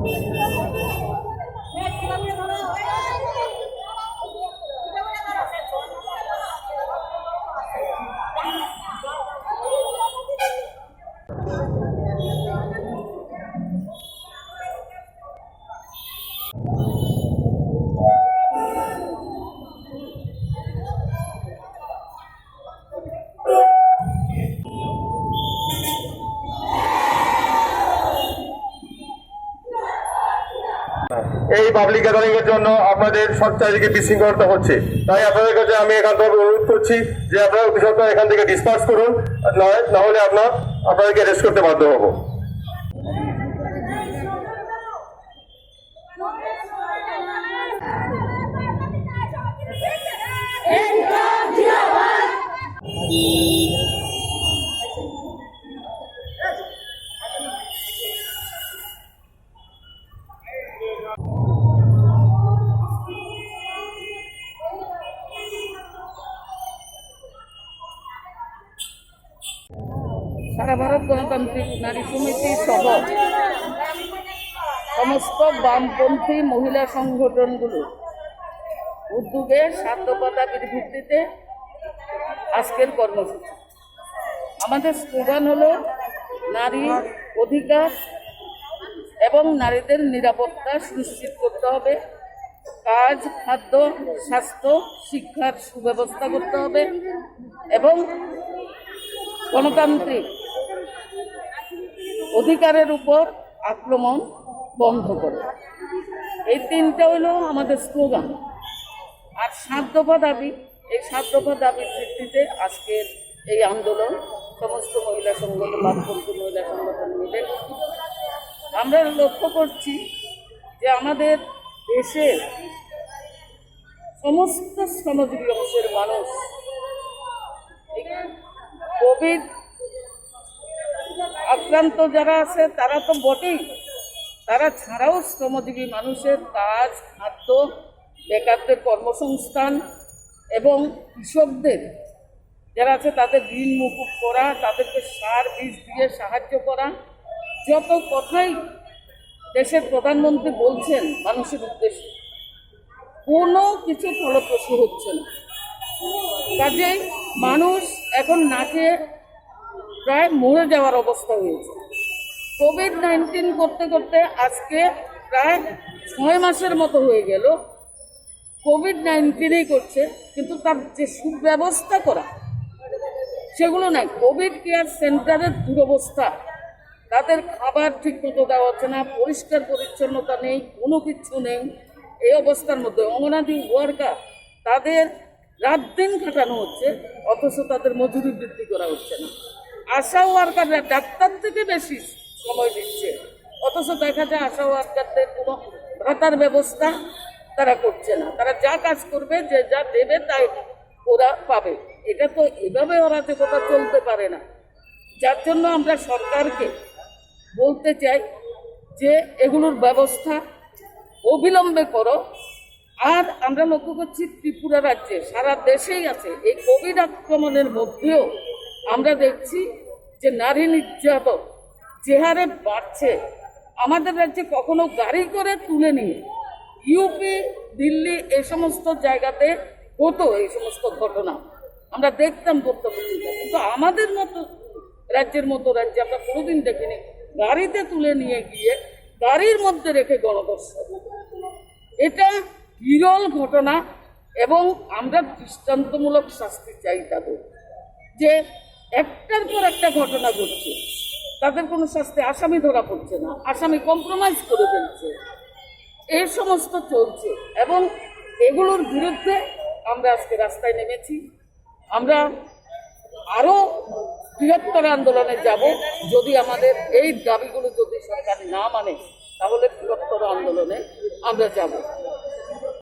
এই public gathering এর জন্য আপনাদের সব চারিদিকে বিশৃঙ্খলতা হচ্ছে, তাই আপনাদের কাছে আমি এখান থেকে অনুরোধ করছি যে আপনারা অতি সত্ত্বর এখান থেকে ডিসপার্স করুন, না হলে আপনাদেরকে অ্যারেস্ট করতে বাধ্য হব। সারা ভারত গণতান্ত্রিক নারী সমিতি সহ সমস্ত বামপন্থী মহিলা সংগঠনগুলো উদ্যোগে ৭ দফা দাবির ভিত্তিতে আজকের কর্মসূচি। আমাদের স্লোগান হলো নারী অধিকার এবং নারীদের নিরাপত্তা সুনিশ্চিত করতে হবে, কাজ, খাদ্য, স্বাস্থ্য, শিক্ষার সুব্যবস্থা করতে হবে এবং গণতান্ত্রিক অধিকারের উপর আক্রমণ বন্ধ করে। এই তিনটা হলো আমাদের স্লোগান। আর ৭ দফা দাবি, এই ৭ দফা দাবির ভিত্তিতে আজকের এই আন্দোলন সমস্ত মহিলা সংগঠন, বামপন্থী মহিলা সংগঠন মিলে আমরা লক্ষ্য করছি যে আমাদের দেশের সমস্ত শ্রমজীবী অংশের মানুষ কোভিড আক্রান্ত যারা আছে তারা তো বটেই, তারা ছাড়াও শ্রমজীবী মানুষের কাজ, খাদ্য, বেকারদের কর্মসংস্থান এবং কৃষকদের যারা আছে তাদের ঋণ মুকুব করা, তাদেরকে সার বীজ দিয়ে সাহায্য করা, যত কথাই দেশের প্রধানমন্ত্রী বলছেন মানুষের উদ্দেশ্যে, কোনো কিছু ফলপ্রসূ হচ্ছে না। কাজেই মানুষ এখন না খেয়ে প্রায় মরে যাওয়ার অবস্থা হয়েছে। কোভিড-19 করতে করতে আজকে প্রায় 6 মাসের মতো হয়ে গেল কোভিড-19ই করছে, কিন্তু তার যে সুব্যবস্থা করা সেগুলো নাই। কোভিড কেয়ার সেন্টারের দুরবস্থা, তাদের খাবার ঠিকমতো দেওয়া হচ্ছে না, পরিষ্কার পরিচ্ছন্নতা নেই, কোনো কিছু নেই। এই অবস্থার মধ্যে অঙ্গনাদি ওয়ার্কার তাদের রাত দিন খাটানো হচ্ছে, অথচ তাদের মজুরি বৃদ্ধি করা হচ্ছে না। আশা ওয়ার্কাররা ডাক্তার থেকে বেশি সময় দিচ্ছে, অথচ দেখা যায় আশা ওয়ার্কারদের কোনো ভাতার ব্যবস্থা তারা করছে না। তারা যা কাজ করবে, যে যা দেবে তাই ওরা পাবে। এটা তো এভাবে অরাজকতা চলতে পারে না। যার জন্য আমরা সরকারকে বলতে চাই যে এগুলোর ব্যবস্থা অবিলম্বে করো। আর আমরা লক্ষ্য করছি ত্রিপুরা রাজ্যে, সারা দেশেই আছে, এই কোভিড আক্রমণের মধ্যেও আমরা দেখছি যে নারী নির্যাতন যে হারে বাড়ছে। আমাদের রাজ্যে কখনো গাড়ি করে তুলে নিয়ে ইউপি, দিল্লি এই সমস্ত জায়গাতে হতো এই সমস্ত ঘটনা, আমরা দেখতাম পত্রিকা, কিন্তু আমাদের মতো রাজ্যের মতো রাজ্যে আমরা কোনোদিন দেখিনি গাড়িতে তুলে নিয়ে গিয়ে গাড়ির মধ্যে রেখে গণধর্ষণ। এটা বিরল ঘটনা এবং আমরা দৃষ্টান্তমূলক শাস্তি চাই তাদের। যে একটার পর একটা ঘটনা ঘটছে, তাদের কোনো শাস্তি, আসামি ধরা পড়ছে না, আসামি কম্প্রোমাইজ করে ফেলছে, এই সমস্ত চলছে। এবং এগুলোর বিরুদ্ধে আমরা আজকে রাস্তায় নেমেছি। আমরা আরও বৃহত্তর আন্দোলনে যাব। যদি আমাদের এই দাবিগুলো যদি সরকার না মানে, তাহলে বৃহত্তর আন্দোলনে আমরা যাব।